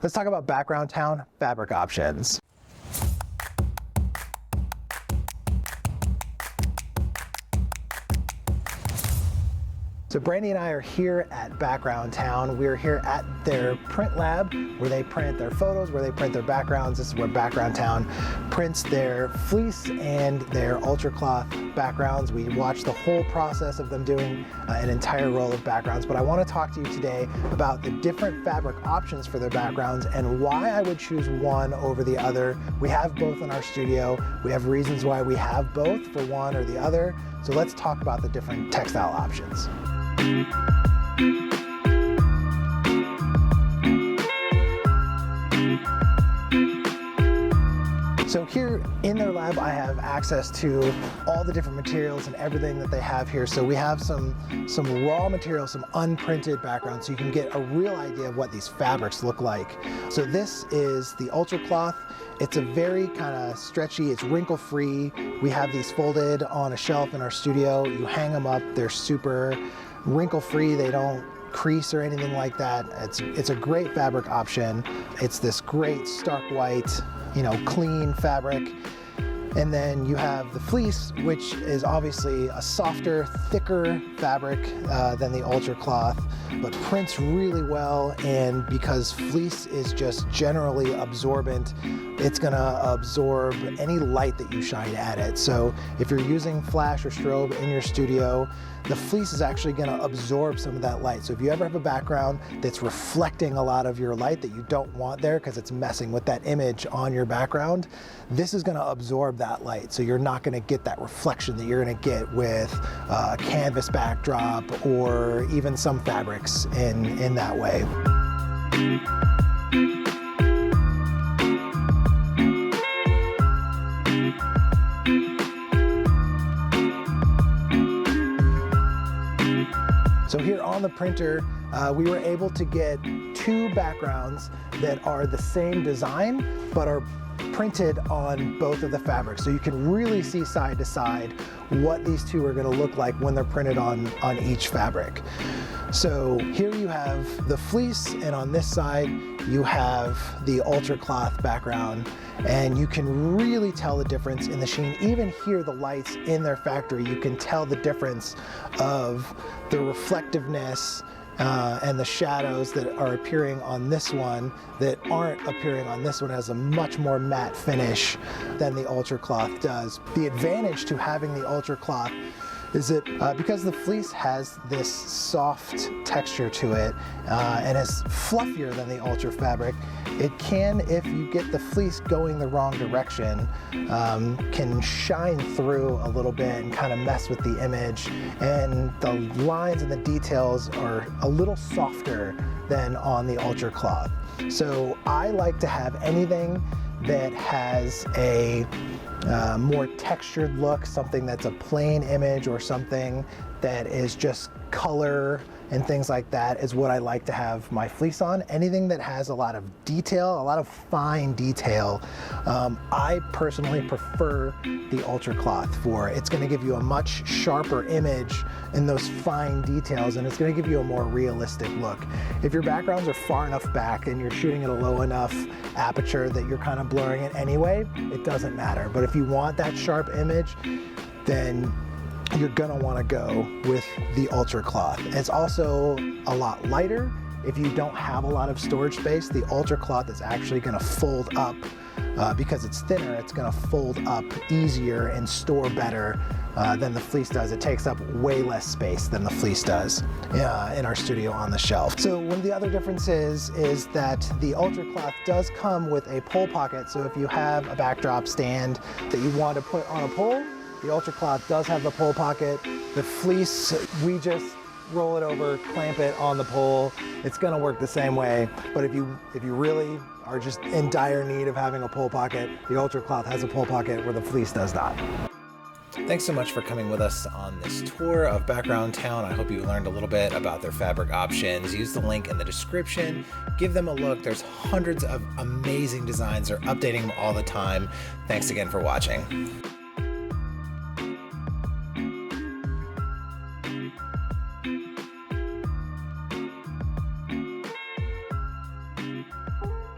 Let's talk about Background Town fabric options. So Brandy and I are here at Background Town. We're here at their print lab where they print their photos, where they print their backgrounds. This is where Background Town prints their fleece and their ultracloth backgrounds. We watched the whole process of them doing an entire roll of backgrounds, but I want to talk to you today about the different fabric options for their backgrounds and why I would choose one over the other. We have both in our studio. We have reasons why we have both for one or the other. So let's talk about the different textile options. So here in their lab, I have access to all the different materials and everything that they have here. So we have some raw material, some unprinted backgrounds, so you can get a real idea of what these fabrics look like. So this is the ultracloth. It's a very kind of stretchy, it's wrinkle-free. We have these folded on a shelf in our studio. You hang them up, they're super wrinkle-free, they don't crease or anything like that. It's a great fabric option. It's this great stark white, clean fabric. And then you have the fleece, which is obviously a softer, thicker fabric than the ultracloth, but prints really well. And because fleece is just generally absorbent, it's gonna absorb any light that you shine at it. So if you're using flash or strobe in your studio, the fleece is actually gonna absorb some of that light. So if you ever have a background that's reflecting a lot of your light that you don't want there because it's messing with that image on your background, this is gonna absorb that light. So you're not gonna get that reflection that you're gonna get with a canvas backdrop or even some fabrics in that way. So here on the printer, we were able to get two backgrounds that are the same design, but are printed on both of the fabrics. So you can really see side to side what these two are gonna look like when they're printed on each fabric. So here you have the fleece, and on this side, you have the ultracloth background, and you can really tell the difference in the sheen. Even here, the lights in their factory, you can tell the difference of the reflectiveness and the shadows that are appearing on this one that aren't appearing on this one. Has a much more matte finish than the ultracloth does. The advantage to having the ultracloth is that because the fleece has this soft texture to it and is fluffier than the ultra fabric, it can, if you get the fleece going the wrong direction, can shine through a little bit and kind of mess with the image. And the lines and the details are a little softer than on the ultracloth. So I like to have anything that has a more textured look, something that's a plain image or something that is just color and things like that is what I like to have my fleece on. Anything that has a lot of detail, a lot of fine detail, I personally prefer the ultracloth for. It's gonna give you a much sharper image in those fine details, and it's gonna give you a more realistic look. If your backgrounds are far enough back and you're shooting at a low enough aperture that you're kind of blurring it anyway, it doesn't matter. But if you want that sharp image, then you're gonna wanna go with the ultracloth. It's also a lot lighter. If you don't have a lot of storage space, the ultracloth is actually gonna fold up because it's thinner. It's gonna fold up easier and store better than the fleece does. It takes up way less space than the fleece does in our studio on the shelf. So one of the other differences is that the ultracloth does come with a pole pocket. So if you have a backdrop stand that you want to put on a pole, the ultracloth does have the pole pocket. The fleece, we just roll it over, clamp it on the pole. It's gonna work the same way. But if you really are just in dire need of having a pole pocket, the ultracloth has a pole pocket where the fleece does not. Thanks so much for coming with us on this tour of Background Town. I hope you learned a little bit about their fabric options. Use the link in the description. Give them a look. There's hundreds of amazing designs. They're updating them all the time. Thanks again for watching.